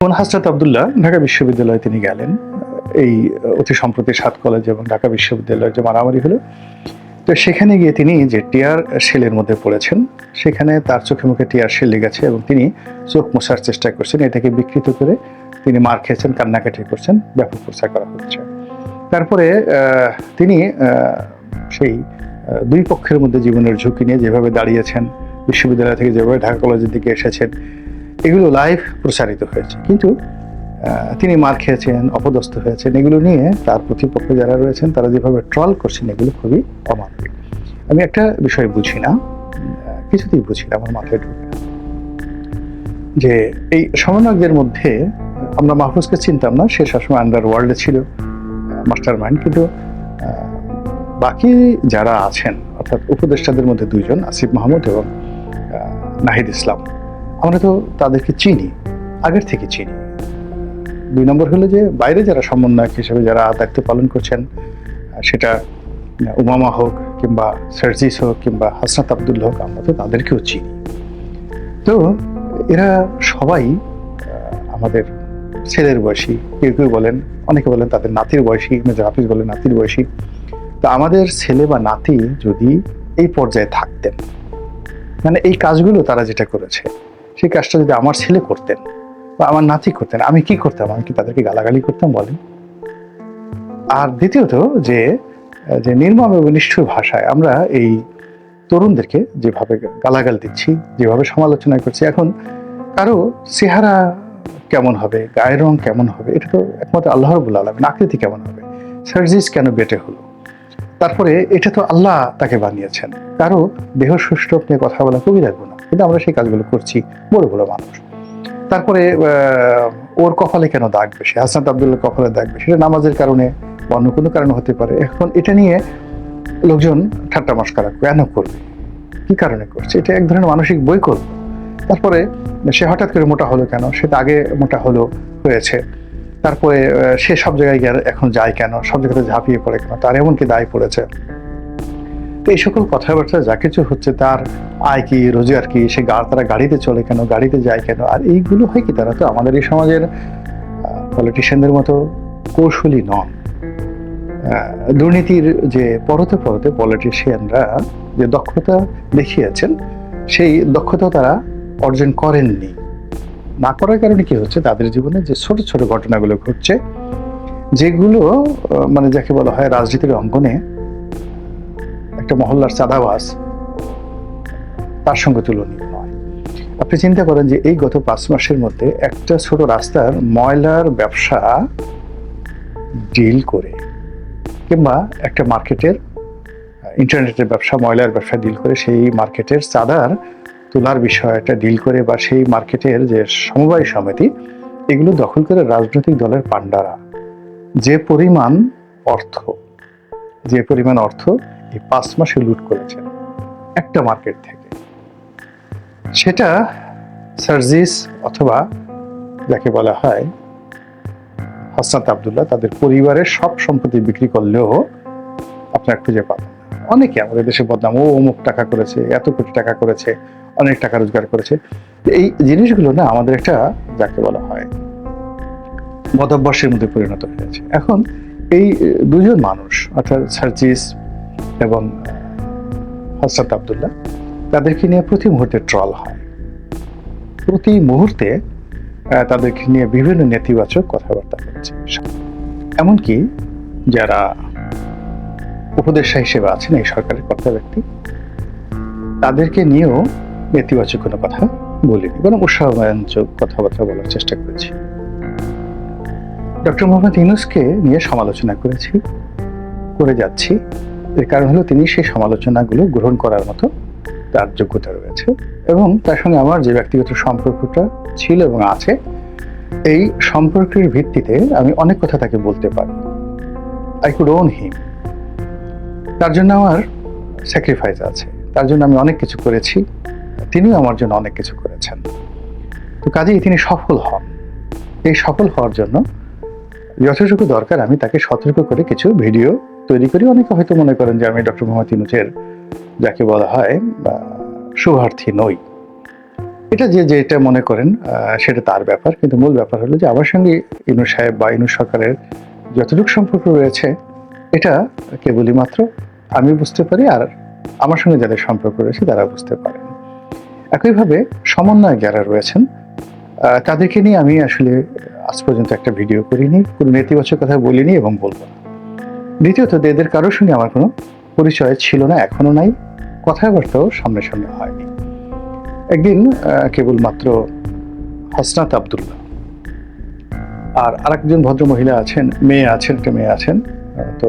হযরত আব্দুল্লাহ ঢাকা বিশ্ববিদ্যালয়ে তিনি গেলেন। এই অতি সম্প্রতি ৭ কলেজ এবং ঢাকা বিশ্ববিদ্যালয়ের যে মারামারি হলো, তো সেখানে গিয়ে তিনি যে টিয়ার শেলের মধ্যে পড়েছেন, সেখানে তার চোখে মুখে টিয়ার শেল লেগেছে এবং তিনি চোখ মোছার চেষ্টা করছেন। এটাকে বিকৃত করে তিনি মার খেয়েছেন, কান্নাকাটি করছেন, ব্যাপক প্রচার করা হচ্ছে। তারপরে তিনি সেই দুই পক্ষের মধ্যে জীবনের ঝুঁকি নিয়ে যেভাবে দাঁড়িয়েছেন, বিশ্ববিদ্যালয় থেকে যেভাবে ঢাকা কলেজের দিকে এসেছেন, এগুলো লাইভ প্রচারিত হয়েছে। কিন্তু তিনি মার খেয়েছেন, অপদস্থ হয়েছেন, এগুলো নিয়ে তার প্রতিপক্ষে যারা রয়েছেন তারা যেভাবে ট্রল করছেন, এগুলো খুবই অমানবিক। আমি একটা বিষয় বুঝি না, কিছুতেই বুঝি না, আমার মাথায় ঢুকে না, যে এই সমন্বয়কদের মধ্যে আমরা মাহফুজকে চিনতাম না, সে সবসময় আন্ডার ওয়ার্ল্ডে ছিল, মাস্টার মাইন্ড। কিন্তু বাকি যারা আছেন, অর্থাৎ উপদেষ্টাদের মধ্যে দুইজন, আসিফ মাহমুদ এবং নাহিদ ইসলাম, আমরা তো তাদেরকে চিনি, আগের থেকে চিনি। ২ নম্বর হলো যে বাইরে যারা সমন্বয়ক হিসেবে যারা দায়িত্ব পালন করছেন, সেটা উমামা হোক কিংবা সার্জিস হোক কিংবা হাসনাত আব্দুল্লাহ হোক, আমরা তো তাদেরকেও চিনি। তো এরা সবাই আমাদের ছেলের বয়সী, কেউ কেউ বলেন, অনেকে বলেন তাদের নাতির বয়সী, মেজর হাফিজ বলেন নাতির বয়সী। তো আমাদের ছেলে বা নাতি যদি এই পর্যায়ে থাকতেন, মানে এই কাজগুলো তারা যেটা করেছে, সেই কাজটা যদি আমার ছেলে করতেন বা আমার নাতি করতেন, আমি কি করতাম? আমি কি তাদেরকে গালাগালি করতাম বলেন? আর দ্বিতীয়ত যে নির্মম এবং নিষ্ঠুর ভাষায় আমরা এই তরুণদেরকে যেভাবে গালাগাল দিচ্ছি, যেভাবে সমালোচনা করছি, এখন কারো চেহারা কেমন হবে, গায়ের রং কেমন হবে, এটা তো একমাত্র আল্লাহ রাব্বুল আলামিন। আকৃতি কেমন হবে, সার্জিস কেন বেটে হলো, তারপরে এটা তো আল্লাহ তাকে বানিয়েছেন। কারো দেহ সুষ্ঠু নিয়ে কথা বলা খুবই লাগবে না, কিন্তু আমরা সেই কাজগুলো করছি, বড় বড় মানুষ। তারপরে ওর কপালে কেন দাগ বেশি, হাসনাত আব্দুল্লাহ কপালে দাগ বেশি, এটা নামাজের কারণে বা অন্য কোনো কারণে হতে পারে। এখন এটা নিয়ে লোকজন ঠাট্টা মশকরা কেন করবে, কি কারণে করছে, এটা এক ধরনের মানসিক বৈকল্য। তারপরে সে হঠাৎ করে মোটা হলো কেন, সেটা আগে মোটা হয়েছে। তারপরে সে সব জায়গায় গিয়ে এখন যায় কেন, সব জায়গাতে ঝাঁপিয়ে পড়ে কেন, তার এমন কি দায় পড়েছে। তো এই সকল কথাবার্তা যা কিছু হচ্ছে, তার আয় কি, রোজগার কি, সে তারা গাড়িতে চলে কেন, গাড়িতে যায় কেন, আর এইগুলো হয় কি, তারা তো আমাদের এই সমাজের পলিটিশিয়ানদের মতো কৌশলী নন। দুর্নীতির যে পরতে পরতে পলিটিশিয়ানরা যে দক্ষতা দেখিয়েছেন, সেই দক্ষতা তারা অর্জন করেননি। না করার কারণে কি হচ্ছে, তাদের জীবনে যে ছোট ছোট ঘটনাগুলো ঘটছে, যেগুলো মানে যাকে বলা হয় রাজনীতির অঙ্গনে একটা মহল্লার চাঁদাবাজ, তার সঙ্গে তুলনীয় নয়। আপনি চিন্তা করেন যে এই গত 5 মাসের মধ্যে একটা ছোট রাস্তার ময়লার ব্যবসা ডিল করে, কিংবা একটা মার্কেটের ইন্টারনেটের ব্যবসা, ময়লার ব্যবসা ডিল করে, সেই মার্কেটের চাঁদার তোলার বিষয়টা ডিল করে, বা সেই মার্কেটের যে সমবায় সমিতি, এগুলো দখল করে রাজনৈতিক দলের পান্ডারা যে পরিমাণ অর্থ এই 5 মাসে লুট করেছেন একটা মার্কেট থেকে, সেটা সার্জিস অথবা যাকে বলা হয় হাসনাত আব্দুল্লাহ তাদের পরিবারের সব সম্পত্তি বিক্রি করলেও আপনারা খুঁজে পাবেন। অনেকে আমাদের দেশে বদনাম, ও অমুক টাকা করেছে, এত কোটি টাকা করেছে, অনেক টাকা রোজগার করেছে। এই জিনিসগুলো না আমাদের একটা যাকে বলা হয় মতাভ্যাসের মধ্যে পরিণত হয়েছে। এখন এই দুজন মানুষ, অর্থাৎ সার্জিস এবং হাসনাত আব্দুল্লাহ, তাদেরকে নিয়ে প্রতি মুহূর্তে ট্রল হয়, প্রতি মুহূর্তে তাদেরকে নিয়ে বিভিন্ন নেতিবাচক কথাবার্তা হচ্ছে। এমনকি যারা উপদেষ্টা হিসেবে আছেন, এই সরকারের কর্তা ব্যক্তি, তাদেরকে নিয়েও নেতিবাচক কোনো কথা বলিনি, বরং উৎসাহব্যঞ্জক কথাবার্তা বলার চেষ্টা করেছি। ডক্টর মোহাম্মদ ইউনূসকে নিয়ে সমালোচনা করে যাচ্ছি। এর কারণ হলো তিনি সেই সমালোচনাগুলো গ্রহণ করার মতো তার যোগ্যতা রয়েছে, এবং তার সঙ্গে আমার যে ব্যক্তিগত সম্পর্কটা ছিল এবং আছে, এই সম্পর্কের ভিত্তিতে আমি অনেক কথা তাকে বলতে পারি। আই কুড ওন হিম। তার জন্য আমার স্যাক্রিফাইস আছে, তার জন্য আমি অনেক কিছু করেছি, তিনিও আমার জন্য অনেক কিছু করেছেন। তো কাজেই তিনি সফল হন। এই সফল হওয়ার জন্য যতটুকু দরকার আমি তাকে সতর্ক করে কিছু ভিডিও তৈরি করি। অনেকে হয়তো মনে করেন যে আমি ডক্টর মোহাম্মদ ইউনূসের যাকে বলা হয় শুভার্থী নই, এটা যে যেটা মনে করেন সেটা তার ব্যাপার, কিন্তু মূল ব্যাপার হলো যে আমার সঙ্গে ইউনূস সাহেব বা ইউনূস সরকারের যতটুকু সম্পর্ক রয়েছে এটা কেবলই মাত্র আমি বুঝতে পারি, আর আমার সঙ্গে যাদের সম্পর্ক রয়েছে তারা বুঝতে পারেন। একইভাবে সমন্বয়ক যারা রয়েছেন তাদেরকে নিয়ে আমি আসলে আজ পর্যন্ত একটা ভিডিও করিনি, কোনো নেতিবাচক কথা বলিনি এবং বলবো না। দ্বিতীয়ত, এদের কারোর সঙ্গে আমার কোনো পরিচয় ছিল না, এখনো নাই, কথাবার্তাও সামনে সামনে হয়নি। একদিন কেবলমাত্র হাসনাত আব্দুল্লাহ আর আরেকজন ভদ্র মহিলা আছেন, একটা মেয়ে আছেন, তো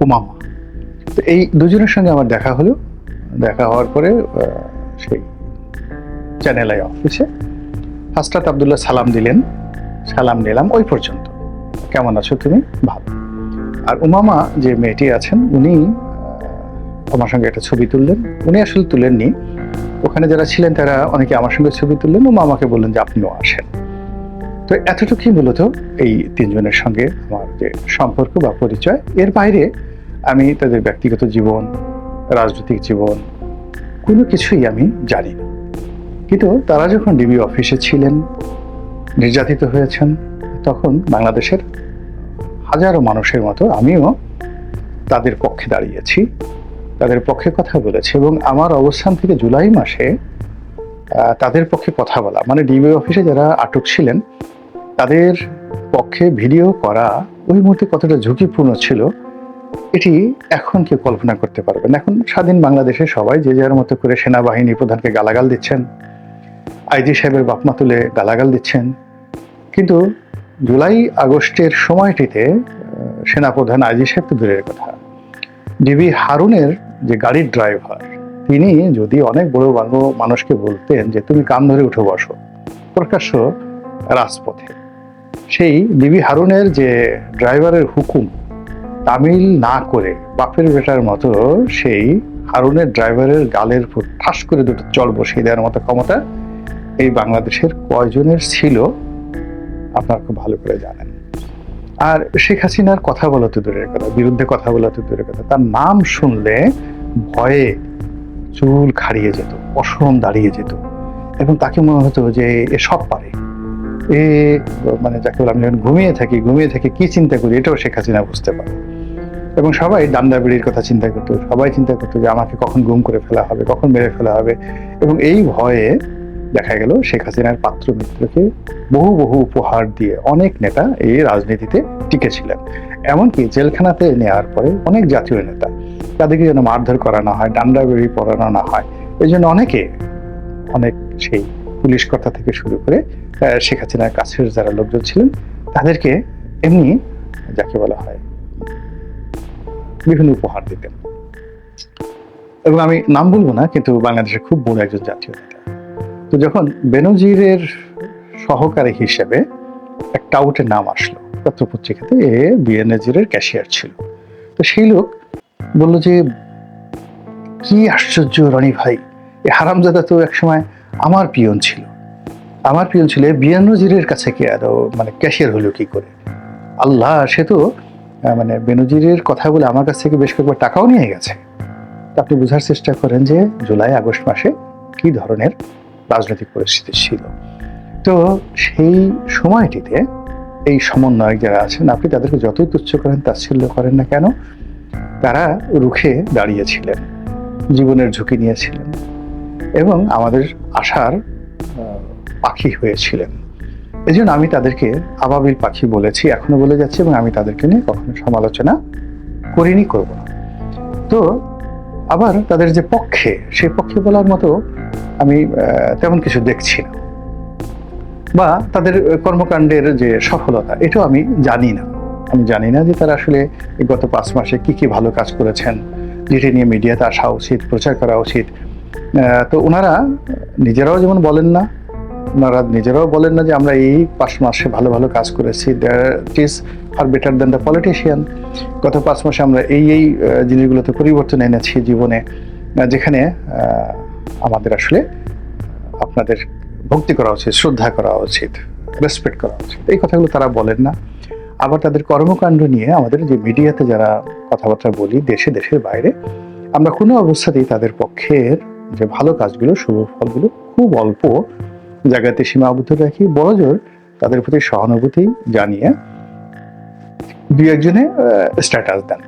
উমামা, তো এই দুজনের সঙ্গে আমার দেখা হলো। দেখা হওয়ার পরে সেই চ্যানেল আই অফিসে হাসনাত আব্দুল্লাহ সালাম দিলেন, সালাম নিলাম, ওই পর্যন্ত। কেমন আছো তুমি? ভালো। আর উমামা যে মেয়েটি আছেন উনি আমার সঙ্গে একটা ছবি তুললেন। উনি আসলে তুলেননি, ওখানে যারা ছিলেন তারা অনেকে আমার সঙ্গে ছবি তুললেন। উমামাকে বললেন যে আপনিও আসেন। তো এতটুকুই মূলত এই তিনজনের সঙ্গে আমার যে সম্পর্ক বা পরিচয়। এর বাইরে আমি তাদের ব্যক্তিগত জীবন, রাজনৈতিক জীবন কোনো কিছুই আমি জানি না। কিন্তু তারা যখন ডিবি অফিসে ছিলেন, নির্যাতিত হয়েছেন, তখন বাংলাদেশের হাজারো মানুষের মতো আমিও তাদের পক্ষে দাঁড়িয়েছি, তাদের পক্ষে কথা বলেছি, এবং আমার অবস্থান থেকে জুলাই মাসে তাদের পক্ষে কথা বলা, মানে ডিবি অফিসে যারা আটক ছিলেন তাদের পক্ষে ভিডিও করা ওই মুহূর্তে কতটা ঝুঁকিপূর্ণ ছিল এটি এখন কেউ কল্পনা করতে পারবেন। এখন স্বাধীন বাংলাদেশে সবাই যে যার মতো করে সেনাবাহিনী প্রধানকে গালাগাল দিচ্ছেন, আইজি সাহেবের বাপমা তুলে গালাগাল দিচ্ছেন, কিন্তু জুলাই আগস্টের সময়টিতে সেনাপ্রধান, আইজি সাহেব তো দূরের কথা, ডিবি হারুনের যে গাড়ির ড্রাইভার, তিনি যদি অনেক বড় মানুষকে বলতেন যে তুমি কান ধরে উঠে বসো প্রকাশ্য রাজপথে, সেই ডিবি হারুনের যে ড্রাইভারের হুকুম তামিল না করে বাপের বেটার মতো সেই হারুনের ড্রাইভারের গালের উপর ঠাস করে দুটো জল বসিয়ে দেওয়ার মতো ক্ষমতা এই বাংলাদেশের কয়জনের ছিল আপনারা খুব ভালো করে জানেন। আর শেখ হাসিনার কথা বলা তো দূরের কথা, বিরুদ্ধে কথা বলা তো দূরের কথা, তার নাম শুনলে ভয়ে চুল খাড়িয়ে যেত, পশম দাঁড়িয়ে যেত, এবং তাকে মনে হতো যে এ সব পারে, এ মানে যাকে বলে আমি যখন ঘুমিয়ে থাকি কি চিন্তা করি এটাও শেখ হাসিনা বুঝতে পারে। এবং সবাই ডান্ডা বেড়ির কথা চিন্তা করতো, সবাই চিন্তা করতো যে আমাকে কখন গুম করে ফেলা হবে, কখন মেরে ফেলা হবে। এবং এই ভয়ে দেখা গেল শেখ হাসিনার পাত্র মিত্রকে বহু উপহার দিয়ে অনেক নেতা এই রাজনীতিতে টিকেছিলেন। এমনকি জেলখানাতে নেওয়ার পরে অনেক জাতীয় নেতা, তাদেরকে যেন মারধর করানো হয়, ডান্ডা বেড়ি পরানো না হয়, এই জন্য অনেক সেই পুলিশ কর্তা থেকে শুরু করে শেখ হাসিনার কাছের যারা লোকজন ছিলেন তাদেরকে এমনি যাকে বলা হয় বিভিন্ন উপহার দিতেন। এবং আমি নাম বলবো না, কিন্তু বাংলাদেশের খুব বড় একজন জাতীয় নেতা। তো যখন বেনজিরের সহকারী হিসেবে এক টাউটের নাম আসলো পত্রপত্রিকাতে, বেনজিরের ক্যাশিয়ার ছিল, তো সেই লোক বলল যে কি আশ্চর্য রনি ভাই, এই হারামজাদা তো একসময় আমার পিয়ন ছিল, বেনজিরের কাছে কে আরো মানে ক্যাশিয়ার হলো কি করে? আল্লাহ, সে তো মানে বেনজিরের কথা বলে আমার কাছ থেকে বেশ কয়েকবার টাকাও নিয়ে গেছে। আপনি বোঝার চেষ্টা করেন যে জুলাই আগস্ট মাসে কি ধরনের রাজনৈতিক পরিস্থিতি ছিল। তো সেই সময়টিতে এই সমন্বয়ক যারা আছেন, আপনি তাদেরকে যতই তুচ্ছ করেন, তাচ্ছিল্য করেন না কেন, তারা রুখে দাঁড়িয়েছিলেন, জীবনের ঝুঁকি নিয়েছিলেন এবং আমাদের আশার পাখি হয়েছিলেন। এই জন্য আমি তাদেরকে আবাবিল পাখি বলেছি, এখনো বলে যাচ্ছি, এবং আমি তাদেরকে নিয়ে কখনো সমালোচনা করিনি, করব না। তো আবার তাদের যে পক্ষে, সেই পক্ষে বলার মতো আমি তেমন কিছু দেখছি না, বা তাদের কর্মকাণ্ডের যে সফলতা এটাও আমি জানি না। আমি জানি না যে তারা আসলে গত 5 মাসে কি ভালো কাজ করেছেন, যেটা নিয়ে মিডিয়াতে আসা উচিত, প্রচার করা উচিত। তো ওনারা নিজেরাও যেমন বলেন না, যে আমরা এই 5 মাসে ভালো কাজ করেছি, that is are better than the politician. গত 5 মাসে আমরা এই জিনিসগুলোতে পরিবর্তন এনেছি জীবনে, যেখানে আমাদের আসলে আপনাদের ভক্তি করা উচিত, শ্রদ্ধা করা উচিত, রেসপেক্ট করা উচিত। এই কথাগুলো তারা বলেন না। আবার তাদের কর্মকাণ্ড নিয়ে আমাদের যে মিডিয়াতে যারা কথাবার্তা বলি, দেশের বাইরে, আমরা কোনো অবস্থাতেই তাদের পক্ষের যে ভালো কাজগুলো, শুভ ফলগুলো খুব অল্প জায়গাতে সীমাবদ্ধ রাখি, বড়জোর তাদের প্রতি সহানুভূতি জানিয়ে দুই একজনে স্ট্যাটাস দেন।